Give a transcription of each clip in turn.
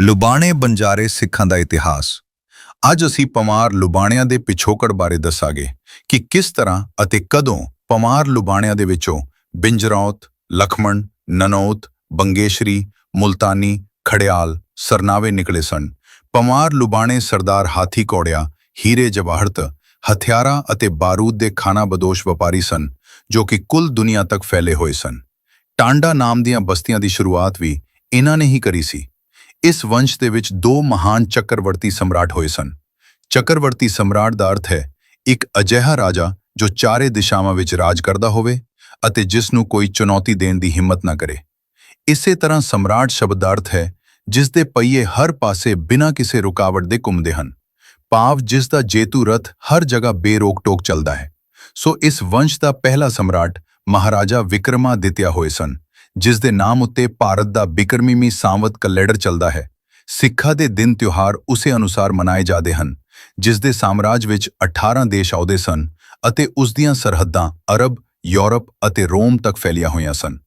ਲੁਬਾਣੇ ਬੰਜਾਰੇ ਸਿੱਖਾਂ ਦਾ ਇਤਿਹਾਸ। ਅੱਜ ਅਸੀਂ ਪਮਾਰ ਲੁਬਾਣਿਆਂ ਦੇ ਪਿਛੋਕੜ ਬਾਰੇ ਦੱਸਾਂਗੇ ਕਿ ਕਿਸ ਤਰ੍ਹਾਂ ਅਤੇ ਕਦੋਂ ਪਮਾਰ ਲੁਬਾਣਿਆਂ ਦੇ ਵਿੱਚੋਂ ਬਿੰਜਰੌਤ, ਲਖਮਣ, ਨਨੌਤ, ਬੰਗੇਸ਼ਰੀ, ਮੁਲਤਾਨੀ, ਖੜਿਆਲ, ਸਰਨਾਵੇ ਨਿਕਲੇ ਸਨ। ਪਮਾਰ ਲੁਬਾਣੇ ਸਰਦਾਰ ਹਾਥੀ ਘੋੜਿਆਂ, ਹੀਰੇ ਜਵਾਹਰਤ, ਹਥਿਆਰਾਂ ਅਤੇ ਬਾਰੂਦ ਦੇ ਖਾਨਾਬਦੋਸ਼ ਵਪਾਰੀ ਸਨ ਜੋ ਕਿ ਕੁੱਲ ਦੁਨੀਆ ਤੱਕ ਫੈਲੇ ਹੋਏ ਸਨ। ਟਾਂਡਾ ਨਾਮ ਦੀਆਂ ਬਸਤੀਆਂ ਦੀ ਸ਼ੁਰੂਆਤ ਵੀ ਇਹਨਾਂ ਨੇ ਹੀ ਕਰੀ ਸੀ। ਇਸ ਵੰਸ਼ ਦੇ ਵਿੱਚ ਦੋ ਮਹਾਨ ਚੱਕਰਵਰਤੀ ਸਮਰਾਟ ਹੋਏ ਸਨ। ਚੱਕਰਵਰਤੀ ਸਮਰਾਟ ਦਾ ਅਰਥ ਹੈ ਇੱਕ ਅਜਿਹਾ ਰਾਜਾ ਜੋ ਚਾਰੇ ਦਿਸ਼ਾਵਾਂ ਵਿੱਚ ਰਾਜ ਕਰਦਾ ਹੋਵੇ ਅਤੇ ਜਿਸ ਨੂੰ ਕੋਈ ਚੁਣੌਤੀ ਦੇਣ ਦੀ ਹਿੰਮਤ ਨਾ ਕਰੇ। ਇਸੇ ਤਰ੍ਹਾਂ ਸਮਰਾਟ ਸ਼ਬਦ ਦਾ ਅਰਥ ਹੈ ਜਿਸ ਦੇ ਪਹੀਏ ਹਰ ਪਾਸੇ ਬਿਨਾਂ ਕਿਸੇ ਰੁਕਾਵਟ ਦੇ ਘੁੰਮਦੇ ਹਨ, ਭਾਵ ਜਿਸ ਦਾ ਜੇਤੂ ਰਥ ਹਰ ਜਗ੍ਹਾ ਬੇਰੋਕ-ਟੋਕ ਚੱਲਦਾ ਹੈ। ਸੋ ਇਸ ਵੰਸ਼ ਦਾ ਪਹਿਲਾ ਸਮਰਾਟ ਮਹਾਰਾਜਾ ਵਿਕਰਮਾਦਿੱਤਿਆ ਹੋਏ ਸਨ, ਜਿਸ ਦੇ ਨਾਮ ਉੱਤੇ ਭਾਰਤ ਦਾ ਬਿਕਰਮੀਮੀ ਸਾਂਵਤ ਕੈਲੰਡਰ ਚੱਲਦਾ ਹੈ। ਸਿੱਖਾਂ ਦੇ ਦਿਨ ਤਿਉਹਾਰ ਉਸੇ ਅਨੁਸਾਰ ਮਨਾਏ ਜਾਂਦੇ ਹਨ। ਜਿਸ ਦੇ ਸਾਮਰਾਜ ਵਿੱਚ 18 ਦੇਸ਼ ਆਉਂਦੇ ਸਨ ਅਤੇ ਉਸ ਦੀਆਂ ਸਰਹੱਦਾਂ ਅਰਬ, ਯੂਰਪ ਅਤੇ ਰੋਮ ਤੱਕ ਫੈਲੀਆਂ ਹੋਈਆਂ ਸਨ।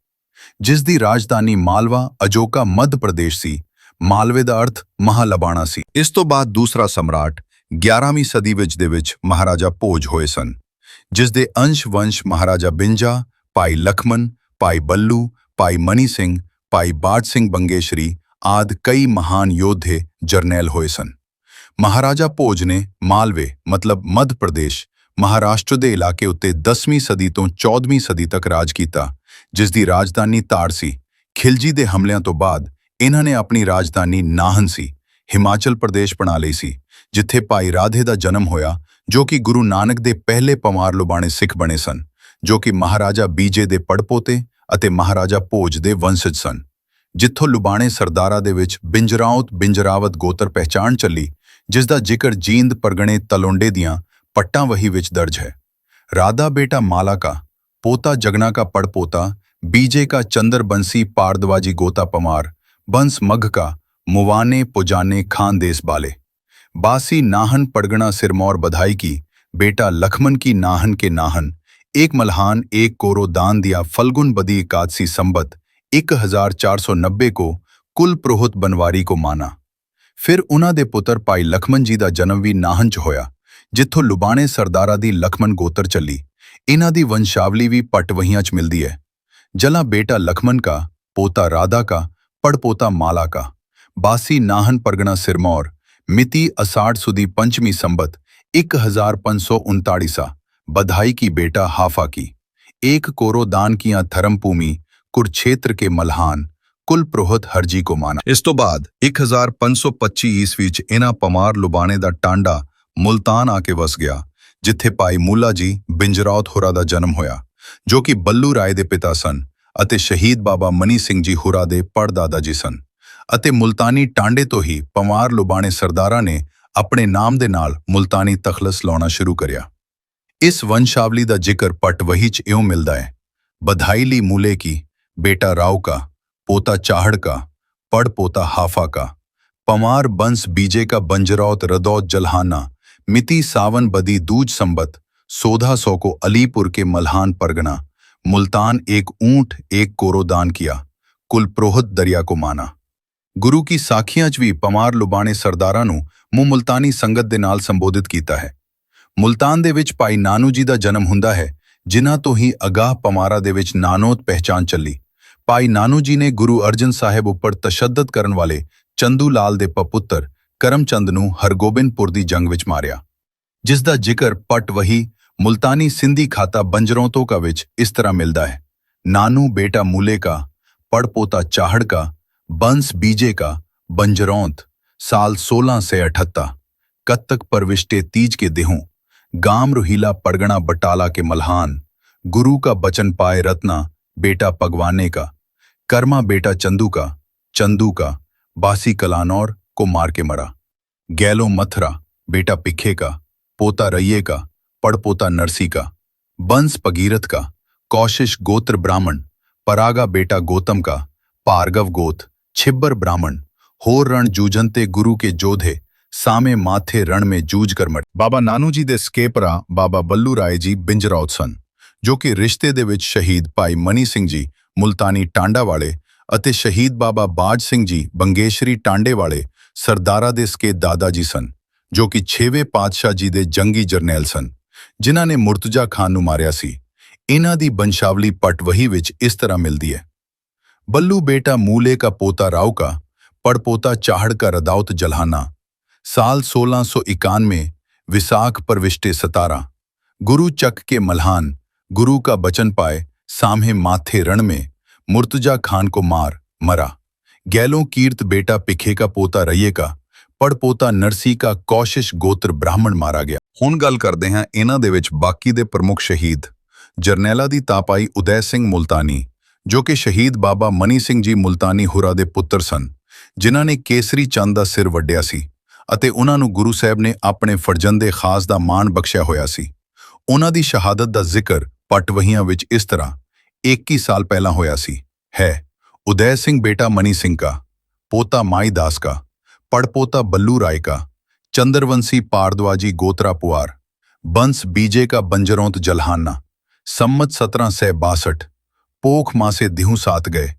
ਜਿਸ ਦੀ ਰਾਜਧਾਨੀ ਮਾਲਵਾ ਅਜੋਕਾ ਮੱਧ ਪ੍ਰਦੇਸ਼ ਸੀ। ਮਾਲਵੇ ਦਾ ਅਰਥ ਮਹਾਲਬਾਣਾ ਸੀ। ਇਸ ਤੋਂ ਬਾਅਦ ਦੂਸਰਾ ਸਮਰਾਟ 11ਵੀਂ ਸਦੀ ਵਿੱਚ ਮਹਾਰਾਜਾ ਭੋਜ ਹੋਏ ਸਨ, ਜਿਸ ਦੇ ਅੰਸ਼ ਵੰਸ਼ ਮਹਾਰਾਜਾ ਬਿੰਜਾ, ਭਾਈ ਲਖਮਣ, ਭਾਈ ਬੱਲੂ, ਭਾਈ ਮਨੀ ਸਿੰਘ, ਭਾਈ ਬਾਜ ਸਿੰਘ ਬੰਗੇਸ਼ਰੀ ਆਦਿ ਕਈ ਮਹਾਨ ਯੋਧੇ ਜਰਨੈਲ ਹੋਏ ਸਨ। ਮਹਾਰਾਜਾ ਭੋਜ ਨੇ ਮਾਲਵੇ ਮਤਲਬ ਮੱਧ ਪ੍ਰਦੇਸ਼, ਮਹਾਰਾਸ਼ਟਰ ਦੇ ਇਲਾਕੇ ਉੱਤੇ 10ਵੀਂ ਸਦੀ ਤੋਂ 14ਵੀਂ ਸਦੀ ਤੱਕ ਰਾਜ ਕੀਤਾ, ਜਿਸ ਦੀ ਰਾਜਧਾਨੀ ਤਾੜ ਸੀ। ਖਿਲਜੀ ਦੇ ਹਮਲਿਆਂ ਤੋਂ ਬਾਅਦ ਇਹਨਾਂ ਨੇ ਆਪਣੀ ਰਾਜਧਾਨੀ ਨਾਹਨ ਹਿਮਾਚਲ ਪ੍ਰਦੇਸ਼ ਬਣਾ ਲਈ ਸੀ, ਜਿੱਥੇ ਭਾਈ ਰਾਧੇ ਦਾ ਜਨਮ ਹੋਇਆ, ਜੋ ਕਿ ਗੁਰੂ ਨਾਨਕ ਦੇ ਪਹਿਲੇ ਪਮਾਰ ਲੁਬਾਣੇ ਸਿੱਖ ਬਣੇ ਸਨ, ਜੋ ਕਿ ਮਹਾਰਾਜਾ ਬੀਜੇ ਦੇ ਪੜਪੋਤੇ ਅਤੇ ਮਹਾਰਾਜਾ ਭੋਜ ਦੇ ਵੰਸ਼ਜ ਸਨ। ਜਿੱਥੋਂ ਲੁਬਾਣੇ ਸਰਦਾਰਾਂ ਦੇ ਵਿੱਚ ਬਿੰਜਰਾਉਤ ਬਿੰਜਰਾਵਤ ਗੋਤਰ ਪਹਿਚਾਣ ਚੱਲੀ, ਜਿਸ ਦਾ ਜ਼ਿਕਰ ਜੀਂਦ ਪਰਗਣੇ ਤਲੋਂਡੇ ਦੀਆਂ ਪੱਟਾਂ ਵਹੀ ਵਿੱਚ ਦਰਜ ਹੈ। ਰਾਧਾ ਬੇਟਾ ਮਾਲਾ ਕਾ, पोता जगना का पड़पोता, बीजे का चंदर बंसी पारदवाजी गोता पमार, बंस मघ का मुवाने पुजाने खान देश बाले, बासी नाहन पड़गना सिरमौर बधाई की, बेटा लखमन की नाहन के नाहन, एक मल्हान एक कोरो दान दिया फल्गुन बदी एकादशी संबत 1490 को कुल प्रोहत बनवारी को माना। फिर उन्हां दे पुत्र भाई लखमन जी दा जन्म भी नाहन च होया, जिथों लुबाणे सरदारा दी लखमन गोतर चली। इन्हां दी वंशावली भी पटवहियां च मिलदी है। जला बेटा लखमन का, पोता राधा का, पड़पोता माला का, बासी नाहन परगना सिरमौर, मिति अषाढ़ सुदी पंचमी संबत 1539 बधाई की बेटा हाफा की, एक कोरो दान किया धर्मभूमि कुरुक्षेत्र के मल्हान, कुल प्रोहत हरजी को माना। इस तो बाद 1525 ईस्वी च इन्हां पमार लुबाणे दा टांडा मुल्तान आके वस गया, जिथे भाई मूला जी बिंजरौत होरा दा जन्म होया, जो कि बल्लू राय दे पिता सन अते शहीद बाबा मनी सिंह जी होरा दे पड़दादा जी सन। अते मुल्तानी टांडे तो ही पमार लुबाणे सरदारा ने अपने नाम दे नाल मुल्तानी तखलस लाउणा शुरू करिया। इस वंशावली दा जिक्र पटवही च इउं मिलदा है। बधाई ली मूले की, बेटा राव का, पोता चाहड़ का, पड़ पोता हाफा का, पमार बंस बीजे का बंजरौत रदौत जलहाना, मिति सावन बदी दूज संबत 1400 को अलीपुर के मल्हान परगना, मुल्तान एक ऊंट एक कोरो दान किया, कुल प्रोहत दरिया को माना। गुरु की साखियां च भी पमार लुबाणे सरदारां नूं मूं मुल्तानी संगत दे नाल संबोधित कीता है। मुल्तान दे विच भाई नानू जी दा जन्म हुंदा है, जिन्हां तो ही अगाह पमारा दे विच नानोत पहचान चली। भाई नानू जी ने गुरु अर्जन साहिब उपर तशद्दद करन वाले चंदू लाल दे पपुत्तर करमचंद नूं हरगोबिंदपुर दी जंग विच मारिया, जिस दा जिक्र पटवही मुल्तानी सिंधी खाता बंजरौतों का विच इस तरह मिलदा है। नानू बेटा मूले का, पड़पोता चाहड़ का, बंस बीजे का, बंजरौत, साल 1678, कत्तक परविष्टे तीज के देहों, गाम रुहीला परगना बटाला के मल्हान, गुरु का बचन पाए रत्ना बेटा पगवाने का, कर्मा बेटा चंदू का, बासी कलानौर को मार के मरा, गैलो मथरा बेटा पिखे का, पोता रैये का, पड़पोता नरसी का, बंस पगीरथ का, कौशिश गोत्र ब्राह्मण, परागा बेटा गौतम का, पारगव गोत, छिब्बर ब्राह्मण, होर रण जूझनते गुरु के जोधे, सामे माथे रण में जूझ कर मरे। बाबा नानू जी दे स्केपरा बाबा बल्लू राय जी बिंजरौत सन, जो कि रिश्ते दे विच शहीद भाई मनी सिंह जी मुल्तानी टांडा वाले ਅਤੇ ਸ਼ਹੀਦ ਬਾਬਾ ਬਾਜ ਸਿੰਘ ਜੀ ਬੰਗੇਸ਼ਰੀ ਟਾਂਡੇ ਵਾਲੇ ਸਰਦਾਰਾਂ ਦੇ ਸਕੇ ਦਾਦਾ ਜੀ ਸਨ, ਜੋ ਕਿ 6ਵੇਂ ਪਾਤਸ਼ਾਹ ਜੀ ਦੇ ਜੰਗੀ ਜਰਨੈਲ ਸਨ, ਜਿਨ੍ਹਾਂ ਨੇ ਮੁਰਤਜ਼ਾ ਖਾਨ ਨੂੰ ਮਾਰਿਆ ਸੀ। ਇਹਨਾਂ ਦੀ ਬੰਸ਼ਾਵਲੀ ਪਟਵਹੀ ਵਿੱਚ ਇਸ ਤਰ੍ਹਾਂ ਮਿਲਦੀ ਹੈ। बल्लू बेटा मूले का पोता राव का, पड़पोता चाहड़ का रदाउत जल्हाना, साल 1691 विसाख परविष्टे 17, गुरु चक के मल्हान, गुरु का बचन पाए साम्हे माथे रण में, मुर्तजा खान को मार मरा। गैलों कीर्त बेटा पिखे का पोता रइये का, पड़पोता नरसी का कौशिश गोत्र ब्राह्मण मारा गया। हुण गल करदे हां इन्हां दे विच बाकी दे प्रमुख शहीद। जरनैला दी तापाई उदय सिंह मुल्तानी, जो कि शहीद बाबा मनी सिंह जी मुल्तानी हुरा दे पुੱਤਰ ਸਨ, ਜਿਨ੍ਹਾਂ ਨੇ ਕੇਸਰੀ ਚੰਦ ਦਾ ਸਿਰ ਵੱਢਿਆ ਸੀ ਅਤੇ ਉਹਨਾਂ ਨੂੰ ਗੁਰੂ ਸਾਹਿਬ ਨੇ ਆਪਣੇ ਫਰਜ਼ੰਦੇ ਖਾਸ ਦਾ ਮਾਣ ਬਖਸ਼ਿਆ ਹੋਇਆ ਸੀ। ਉਹਨਾਂ ਦੀ ਸ਼ਹਾਦਤ ਦਾ ਜ਼ਿਕਰ ਪਟਵਹੀਆਂ ਵਿੱਚ ਇਸ ਤਰ੍ਹਾਂ 21 ਸਾਲ ਪਹਿਲਾਂ ਹੋਇਆ ਸੀ ਹੈ। उदय सिंह बेटा मनी सिंह का, पोता माई दास का, पड़पोता बल्लू राय का, चंद्रवंशी पारद्वाजी गोत्रा पुआर, बंस बीजे का बंजरौंत जल्हाना, सम्मत 1762, पोख मासे दिहू सात गए,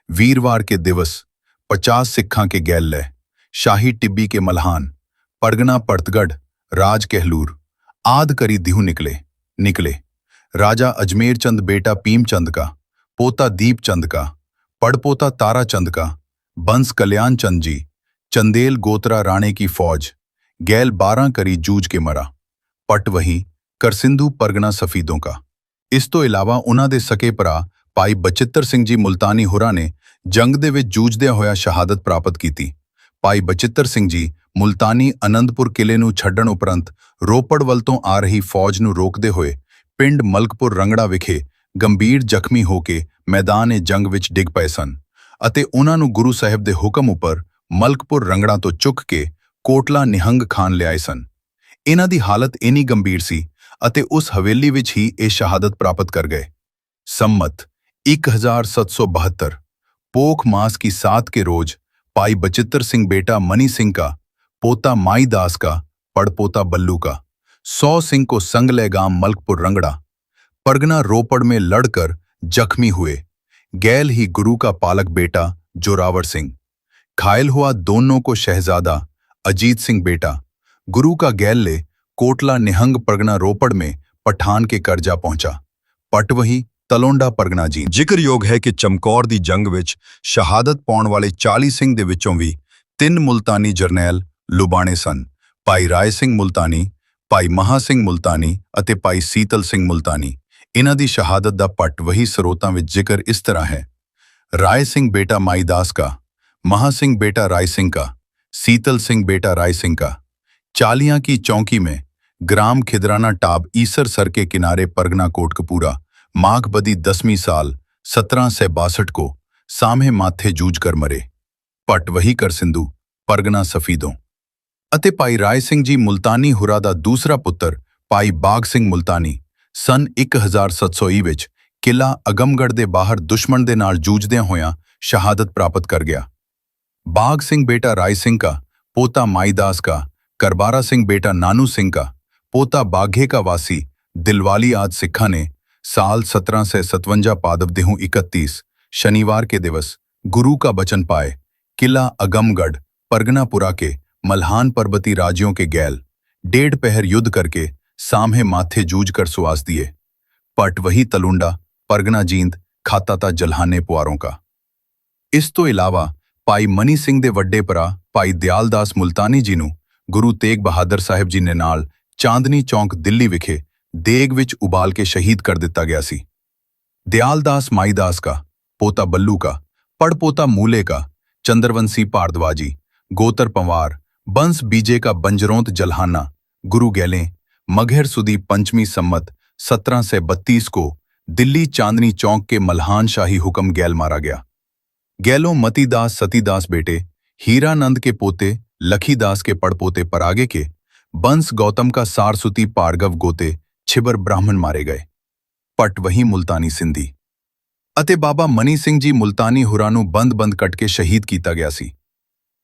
वीरवार के दिवस 50 सिक्खां के गैल लय, शाही टिब्बी के मल्हान, पड़गना पड़तगढ़, राज कहलूर, आद करी दिहू निकले। राजा अजमेर चंद बेटा पीम चंद का, पोता दीप चंद का, पड़पोता तारा चंद का, बंस कल्याण चंद जी, चंदेल गोत्रा राणे की फौज, गैल 12 करी जूझ के मरा। पटवही करसिंधु परगना सफीदों का। इस तो इलावा उन्हां दे सके भरा ਭਾਈ ਬਚਿੱਤਰ ਸਿੰਘ ਜੀ ਮੁਲਤਾਨੀ ਹੁਰਾਂ ਨੇ ਜੰਗ ਦੇ ਵਿੱਚ ਜੂਝਦਿਆਂ ਹੋਇਆ ਸ਼ਹਾਦਤ ਪ੍ਰਾਪਤ ਕੀਤੀ। ਭਾਈ ਬਚਿੱਤਰ ਸਿੰਘ ਜੀ ਮੁਲਤਾਨੀ ਅਨੰਦਪੁਰ ਕਿਲੇ ਨੂੰ ਛੱਡਣ ਉਪਰੰਤ ਰੋਪੜ ਵੱਲ ਤੋਂ ਆ ਰਹੀ ਫੌਜ ਨੂੰ ਰੋਕਦੇ ਹੋਏ ਪਿੰਡ ਮਲਕਪੁਰ ਰੰਗੜਾ ਵਿਖੇ ਗੰਭੀਰ ਜ਼ਖਮੀ ਹੋ ਕੇ ਮੈਦਾਨ-ਏ-ਜੰਗ ਵਿੱਚ ਡਿੱਗ ਪਏ ਸਨ ਅਤੇ ਉਹਨਾਂ ਨੂੰ ਗੁਰੂ ਸਾਹਿਬ ਦੇ ਹੁਕਮ ਉੱਪਰ ਮਲਕਪੁਰ ਰੰਗੜਾ ਤੋਂ ਚੁੱਕ ਕੇ ਕੋਟਲਾ ਨਿਹੰਗ ਖਾਨ ਲਿਆਏ ਸਨ। ਇਹਨਾਂ ਦੀ ਹਾਲਤ ਇੰਨੀ ਗੰਭੀਰ ਸੀ ਅਤੇ ਉਸ ਹਵੇਲੀ ਵਿੱਚ ਹੀ ਇਹ ਸ਼ਹਾਦਤ ਪ੍ਰਾਪਤ ਕਰ ਗਏ। ਸੰਮਤ 1772 पोख मास की 7 के रोज भाई बचित्तर सिंह बेटा मनी सिंह का, पोता माई दास का, पड़पोता बल्लू का, 100 सिंह को संगले गांव मलकपुर रंगड़ा, परगना रोपड़ में लड़कर जख्मी हुए। गैल ही गुरु का पालक बेटा जोरावर सिंह, घायल हुआ दोनों को शहजादा अजीत सिंह बेटा, गुरु का गैल ले कोटला निहंग परगना रोपड़ में पठान के कर जा पहुंचा। पटवही ਤਲੋਂਡਾ ਪਰਗਨਾ ਜੀ। ਜ਼ਿਕਰਯੋਗ ਹੈ ਕਿ ਚਮਕੌਰ ਦੀ ਜੰਗ ਵਿੱਚ ਸ਼ਹਾਦਤ ਪਾਉਣ ਵਾਲੇ 40 ਸਿੰਘ ਦੇ ਵਿੱਚੋਂ ਵੀ 3 ਮੁਲਤਾਨੀ ਜਰਨੈਲ ਲੁਬਾਣੇ ਸਨ। ਭਾਈ ਰਾਏ ਸਿੰਘ ਮੁਲਤਾਨੀ, ਭਾਈ ਮਹਾ ਸਿੰਘ ਮੁਲਤਾਨੀ ਅਤੇ ਭਾਈ ਸੀਤਲ ਸਿੰਘ ਮੁਲਤਾਨੀ। ਇਹਨਾਂ ਦੀ ਸ਼ਹਾਦਤ ਦਾ ਪਟਵਹੀ ਸਰੋਤਾਂ ਵਿੱਚ ਜ਼ਿਕਰ ਇਸ ਤਰ੍ਹਾਂ ਹੈ। राय सिंह बेटा माईदास का, महा सिंह बेटा राय सिंह का, सीतल सिंह बेटा राय सिंह का। चालियां की चौकी में ग्राम खिदराना टाब ईसर सर के किनारे परगना कोटकपूरा माघ बदी 10वीं साल 1762 को सामहे माथे जूझ कर मरे। पट वही कर सिंधु परगना सफीदों ਅਤੇ ਭਾਈ ਰਾਏ ਸਿੰਘ ਜੀ ਮੁਲਤਾਨੀ ਹੁਰਾ ਦਾ ਦੂਸਰਾ ਪੁੱਤਰ ਭਾਈ ਬਾਗ ਸਿੰਘ ਮੁਲਤਾਨੀ ਸਨ 1700 ਵਿੱਚ ਕਿਲਾ ਅਗਮਗੜ ਦੇ ਬਾਹਰ ਦੁਸ਼ਮਣ ਦੇ ਨਾਲ ਜੂਝਦਿਆਂ ਹੋਇਆਂ ਸ਼ਹਾਦਤ ਪ੍ਰਾਪਤ ਕਰ ਗਿਆ। बाग सिंह बेटा राय सिंह का, पोता माईदास का, करबारा सिंह बेटा नानू सिंह का, पोता बाघे का वासी दिलवाली आदि सिखा ने साल 1757 पादव देहू 31 शनिवार के दिवस गुरु का बचन पाए किला अगमगढ़ परगनापुरा के मल्हान पर्वती राजियों के गैल 1.5 पहर युद्ध करके सामहे माथे जूझ कर सुवास दिए। पट वही तलुंडा परगना जींद खाता था जल्हाने पुआरों का। इस तो इलावा ਭਾਈ ਮਨੀ ਸਿੰਘ ਦੇ ਵੱਡੇ ਭਰਾ ਭਾਈ ਦਿਆਲਦਾਸ ਮੁਲਤਾਨੀ ਜੀ ਨੂੰ ਗੁਰੂ ਤੇਗ ਬਹਾਦਰ ਸਾਹਿਬ ਜੀ ਨੇ ਨਾਲ ਚਾਂਦਨੀ ਚੌਂਕ ਦਿੱਲੀ ਵਿਖੇ ਦੇਗ ਵਿੱਚ ਉਬਾਲ ਕੇ ਸ਼ਹੀਦ ਕਰ ਦਿੱਤਾ ਗਿਆ ਸੀ। ਦਿਆਲਦਾਸ ਮਾਈਦਾਸ का, पोता बल्लू का, पड़पोता मूले का, चंद्रवंशी पारद्वाजी, गोतर पंवार, बंस बीजे का बंजरौंत जल्हाना, गुरु गैलें, मघेर सुदी पंचमी सम्मत 1732 को दिल्ली चांदनी चौक के मल्हान शाही हुक्म गैल मारा गया। गैलों मतीदास सतीदास बेटे हीरानंद के पोते लखीदास के पड़पोते परागे के बंस गौतम का सारसुती पारगव गोते छिबर ब्राह्मण मारे गए। पट वही मुल्तानी सिंधी ਅਤੇ ਬਾਬਾ ਮਨੀ ਸਿੰਘ ਜੀ ਮੁਲਤਾਨੀ ਹੁਰਾਂ ਨੂੰ ਬੰਦ ਕੱਟ ਕੇ ਸ਼ਹੀਦ ਕੀਤਾ ਗਿਆ ਸੀ।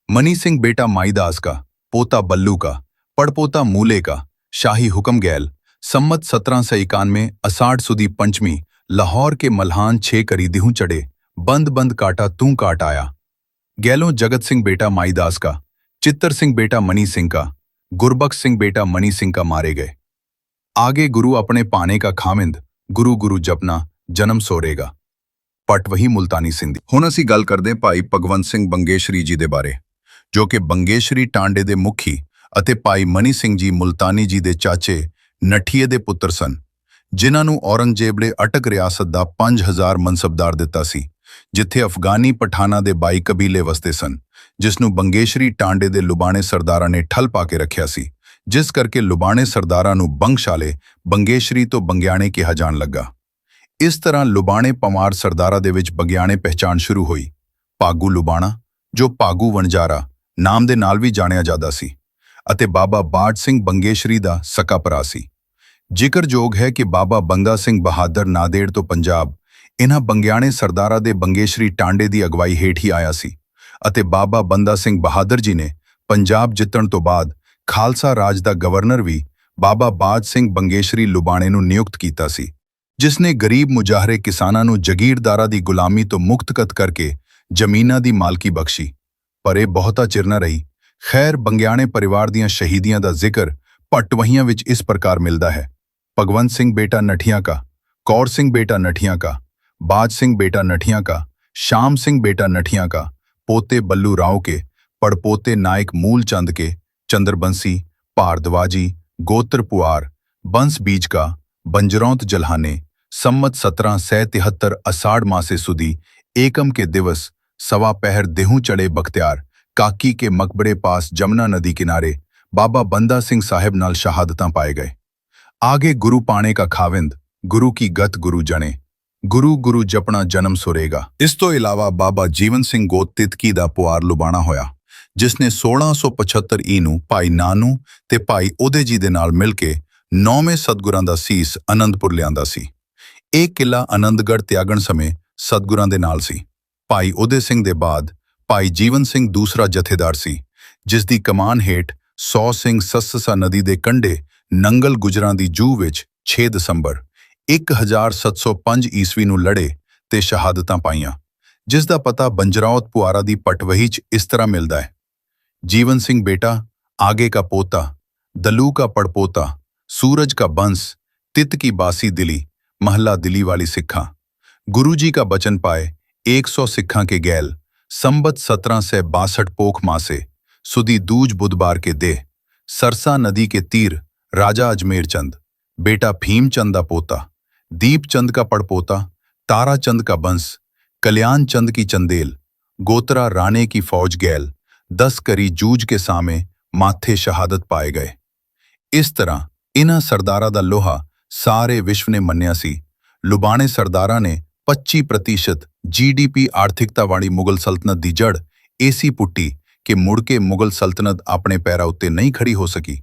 मनी सिंह बेटा माईदास का, पोता बल्लू का, पड़पोता मूले का, शाही हुक्म गैल सम्मत 1791 अषाढ़ सुदी पंचमी लाहौर के मल्हान 6 करी दिहू चढ़े बंद बंद काटा तू काट आया। गैलों जगत सिंह बेटा माईदास का, चित्तर सिंह बेटा मनी सिंह का, गुरबख्श सिंह बेटा मनी सिंह का मारे गए। आगे गुरु अपने पाने का खामिंद, गुरु गुरु जपना जन्म सोरेगा। पट वही मुल्तानी सिंधी। ਹੁਣ ਅਸੀਂ ਗੱਲ ਕਰਦੇ ਭਾਈ ਭਗਵੰਤ ਸਿੰਘ ਬੰਗੇਸ਼ਰੀ ਜੀ ਦੇ ਬਾਰੇ, ਜੋ ਕਿ ਬੰਗੇਸ਼ਰੀ ਟਾਂਡੇ ਦੇ ਮੁਖੀ ਅਤੇ ਭਾਈ ਮਨੀ ਸਿੰਘ ਜੀ ਮੁਲਤਾਨੀ ਜੀ ਦੇ ਚਾਚੇ ਨਠੀਏ ਦੇ ਪੁੱਤਰ ਸਨ, ਜਿਨ੍ਹਾਂ ਨੂੰ ਔਰੰਗਜ਼ੇਬ ਨੇ ਅਟਕ ਰਿਆਸਤ ਦਾ 5000 ਮਨਸਬਦਾਰ ਦਿੱਤਾ ਸੀ, ਜਿੱਥੇ ਅਫਗਾਨੀ ਪਠਾਨਾਂ ਦੇ 22 ਕਬੀਲੇ ਵਸਦੇ ਸਨ, ਜਿਸ ਨੂੰ ਬੰਗੇਸ਼ਰੀ ਟਾਂਡੇ ਦੇ ਲੁਬਾਣੇ ਸਰਦਾਰਾਂ ਨੇ ਠੱਲ ਪਾ ਕੇ ਰੱਖਿਆ ਸੀ, ਜਿਸ ਕਰਕੇ ਲੁਬਾਣੇ ਸਰਦਾਰਾਂ ਨੂੰ ਬੰਗਸ਼ਾਲੇ ਬੰਗੇਸ਼ਰੀ ਤੋਂ ਬੰਗਿਆਣੇ ਕਿਹਾ ਜਾਣ ਲੱਗਾ। ਇਸ ਤਰ੍ਹਾਂ ਲੁਬਾਣੇ ਪਮਾਰ ਸਰਦਾਰਾਂ ਦੇ ਵਿੱਚ ਬੰਗਿਆਣੇ ਪਹਿਚਾਣ ਸ਼ੁਰੂ ਹੋਈ। ਭਾਗੂ ਲੁਬਾਣਾ, ਜੋ ਭਾਗੂ ਵਣਜਾਰਾ ਨਾਮ ਦੇ ਨਾਲ ਵੀ ਜਾਣਿਆ ਜਾਂਦਾ ਸੀ, ਅਤੇ ਬਾਬਾ ਬਾੜ ਸਿੰਘ ਬੰਗੇਸ਼ਰੀ ਦਾ ਸਕਾ ਭਰਾ ਸੀ। ਜ਼ਿਕਰਯੋਗ ਹੈ ਕਿ ਬਾਬਾ ਬੰਦਾ ਸਿੰਘ ਬਹਾਦਰ ਨਾਦੇੜ ਤੋਂ ਪੰਜਾਬ ਇਹਨਾਂ ਬੰਗਿਆਣੇ ਸਰਦਾਰਾਂ ਦੇ ਬੰਗੇਸ਼ਰੀ ਟਾਂਡੇ ਦੀ ਅਗਵਾਈ ਹੇਠ ਹੀ ਆਇਆ ਸੀ, ਅਤੇ ਬਾਬਾ ਬੰਦਾ ਸਿੰਘ ਬਹਾਦਰ ਜੀ ਨੇ ਪੰਜਾਬ ਜਿੱਤਣ ਤੋਂ ਬਾਅਦ ਖਾਲਸਾ ਰਾਜ ਦਾ ਗਵਰਨਰ ਵੀ ਬਾਬਾ ਬਾੜ ਸਿੰਘ ਬੰਗੇਸ਼ਰੀ ਲੁਬਾਣੇ ਨੂੰ ਨਿਯੁਕਤ ਕੀਤਾ ਸੀ, ਜਿਸ ਨੇ ਗਰੀਬ ਮੁਜਾਹਰੇ ਕਿਸਾਨਾਂ ਨੂੰ ਜਗੀਰਦਾਰਾਂ ਦੀ ਗੁਲਾਮੀ ਤੋਂ ਮੁਕਤ ਕਰਕੇ ਜ਼ਮੀਨਾਂ ਦੀ ਮਾਲਕੀ ਬਖਸ਼ੀ। ਪਰ ਇਹ ਬਹੁਤਾ ਚਿਰ ਨਾ ਰਹੀ। ਖੈਰ, ਬੰਗਿਆਣੇ ਪਰਿਵਾਰ ਦੀਆਂ ਸ਼ਹੀਦੀਆਂ ਦਾ ਜ਼ਿਕਰ ਪਟਵਹੀਆਂ ਵਿੱਚ ਇਸ ਪ੍ਰਕਾਰ ਮਿਲਦਾ ਹੈ। ਭਗਵੰਤ ਸਿੰਘ बेटा नठिया का, कौर सिंह बेटा नठिया का, बाज सिंह बेटा नठिया का, श्याम सिंह बेटा नठिया का, पोते बल्लू राव के, पड़पोते नायक मूल चंद के, चंद्रबंसी, भारद्वाजी, गोत्र पुआर, बंस बीज का, बंजरौंत जल्हाने, सम्मत 1773 अषाढ़ मासे सुदी एकम के दिवस सवा पहर देहू चढ़े बख्तियार काकी के मकबरे पास जमुना नदी किनारे बाबा बंदा सिंह साहिब नाल शहादतां पाए गए। आगे गुरु पाने का खाविंद, गुरु की गत गुरु जने, गुरु गुरु जपना जन्म सुरेगा। इस तो इलावा बाबा जीवन सिंह गोत तितकी दा पुआर लुबाਣਾ होया, जिसने 1675 ईनू भाई नानू ते भाई ਉਹਦੇ ਜੀ ਦੇ ਨਾਲ ਮਿਲ ਕੇ 9ਵੇਂ ਸਤਗੁਰਾਂ ਦਾ ਸੀਸ ਆਨੰਦਪੁਰ ਲਿਆਂਦਾ ਸੀ। ਇਹ ਕਿਲਾ ਆਨੰਦਗੜ੍ਹ ਤਿਆਗਣ ਸਮੇਂ ਸਤਗੁਰਾਂ ਦੇ ਨਾਲ ਸੀ। ਭਾਈ ਉਹਦੇ ਸਿੰਘ ਦੇ ਬਾਅਦ ਭਾਈ ਜੀਵਨ ਸਿੰਘ ਦੂਸਰਾ ਜਥੇਦਾਰ ਸੀ, ਜਿਸ ਦੀ ਕਮਾਨ ਹੇਠ 100 ਸਿੰਘ ਸੱਸਾ ਨਦੀ ਦੇ ਕੰਢੇ ਨੰਗਲ ਗੁਜਰਾਂ ਦੀ ਜੂਹ ਵਿੱਚ 6 ਦਸੰਬਰ 1705 ਈਸਵੀ ਨੂੰ ਲੜੇ ਤੇ ਸ਼ਹਾਦਤਾਂ ਪਾਈਆਂ, ਜਿਸ ਦਾ ਪਤਾ ਬੰਜਰੌਤ ਪੁਆਰਾ ਦੀ ਪਟਵਹੀ 'ਚ ਇਸ ਤਰ੍ਹਾਂ ਮਿਲਦਾ ਹੈ। जीवन सिंह बेटा, आगे का पोता, दलू का पड़पोता, सूरज का बंस, तित की बासी दिली, महला दिली वाली सिक्खा। गुरु जी का बचन पाए 100 सिक्खा के गैल, संबत 1762 पोख मासे, सुदी दूज बुधवार के दे, सरसा नदी के तीर, राजा अजमेर चंद, बेटा भीम चंद का पोता, दीप चंद का पड़पोता, तारा चंद का बंस, कल्याण चंद की चंदेल, गोतरा राणे की फौज गैल, 10 करी जूझ के सामे माथे शहादत पाए गए। इस तरह इन्हां सरदारां दा लोहा सारे विश्व ने मन्निया सी। लुबाणे सरदारां ने 25% GDP आर्थिकता वाली मुगल सल्तनत दी जड़ ऐसी पुट्टी कि मुड़ के मुगल सल्तनत अपने पैरां उत्ते नहीं खड़ी हो सकी।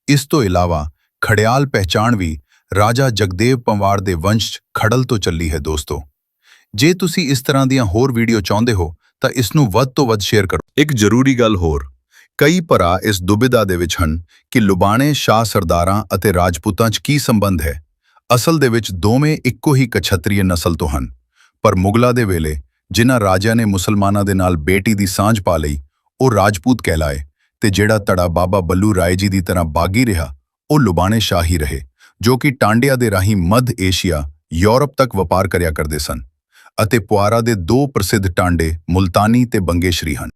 इस तो इलावा खड़ियाल पहचान भी राजा जगदेव पंवार दे वंश खड़ल तो चली है। दोस्तों, जे तुसी इस तरह दियां होर वीडियो चाहुंदे हो ਤਾਂ ਇਸ ਨੂੰ ਵੱਧ ਤੋਂ ਵੱਧ ਸ਼ੇਅਰ ਕਰੋ। ਇੱਕ ਜ਼ਰੂਰੀ ਗੱਲ ਹੋਰ, ਕਈ ਭਰਾ ਇਸ ਦੁਬਿਧਾ ਦੇ ਵਿੱਚ ਹਨ ਕਿ ਲੁਬਾਣੇ ਸ਼ਾਹ ਸਰਦਾਰਾਂ ਅਤੇ ਰਾਜਪੂਤਾਂ 'ਚ ਕੀ ਸੰਬੰਧ ਹੈ। ਅਸਲ ਦੇ ਵਿੱਚ ਦੋਵੇਂ ਇੱਕੋ ਹੀ ਕਛਤਰੀਏ ਨਸਲ ਤੋਂ ਹਨ, ਪਰ ਮੁਗਲਾਂ ਦੇ ਵੇਲੇ ਜਿਨ੍ਹਾਂ ਰਾਜਿਆਂ ਨੇ ਮੁਸਲਮਾਨਾਂ ਦੇ ਨਾਲ ਬੇਟੀ ਦੀ ਸਾਂਝ ਪਾ ਲਈ ਉਹ ਰਾਜਪੂਤ ਕਹਿਲਾਏ, ਤੇ ਜਿਹੜਾ ਧੜਾ ਬਾਬਾ ਬੱਲੂ ਰਾਏ ਜੀ ਦੀ ਤਰ੍ਹਾਂ ਬਾਗੀ ਰਿਹਾ ਉਹ ਲੁਬਾਣੇ ਸ਼ਾਹ ਹੀ ਰਹੇ, ਜੋ ਕਿ ਟਾਂਡਿਆਂ ਦੇ ਰਾਹੀਂ ਮੱਧ ਏਸ਼ੀਆ ਯੂਰਪ ਤੱਕ ਵਪਾਰ ਕਰਿਆ ਕਰਦੇ ਸਨ। ਅਤੇ ਪੁਆਰਾ ਦੇ 2 ਪ੍ਰਸਿੱਧ ਟਾਂਡੇ ਮੁਲਤਾਨੀ ਤੇ ਬੰਗੇਸ਼ਰੀ ਹਨ।